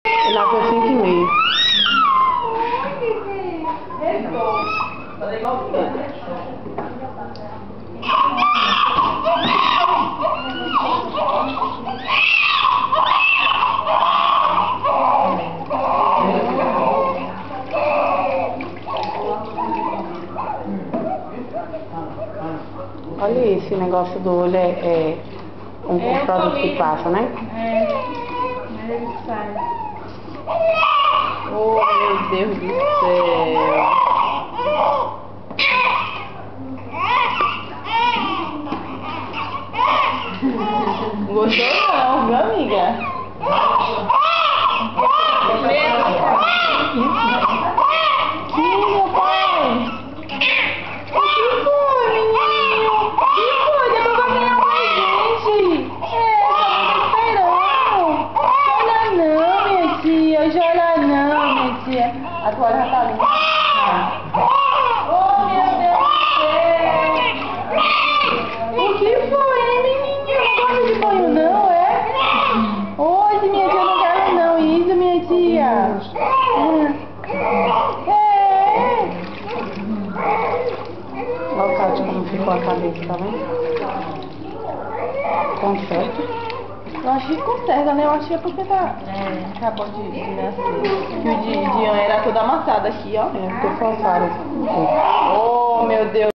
Ele nasceu 5h30. Olha esse negócio do olho, é um produto que passa, né? É, mas ele sai. Oh, meu Deus do céu. Gostou não, viu, amiga? Que, meu pai? O que foi, menino? O que foi? Depois vai ganhar mais gente. Chora não, minha tia. Chora não, minha tia. A toalha já tá limpa. Oh, meu Deus do céu. O que foi, hein, menininho? Não gosta de banho, não, é? Hoje, minha tia, não quero não. Isso, minha tia. Olha o Cátia como ficou a cabeça, tá vendo? Conserta. Eu acho que conserva, né? Eu acho que é porque tá... acabou de nascer. Que o de Dian era todo amassado aqui, ó. É, porque forçaram. Oh, meu Deus.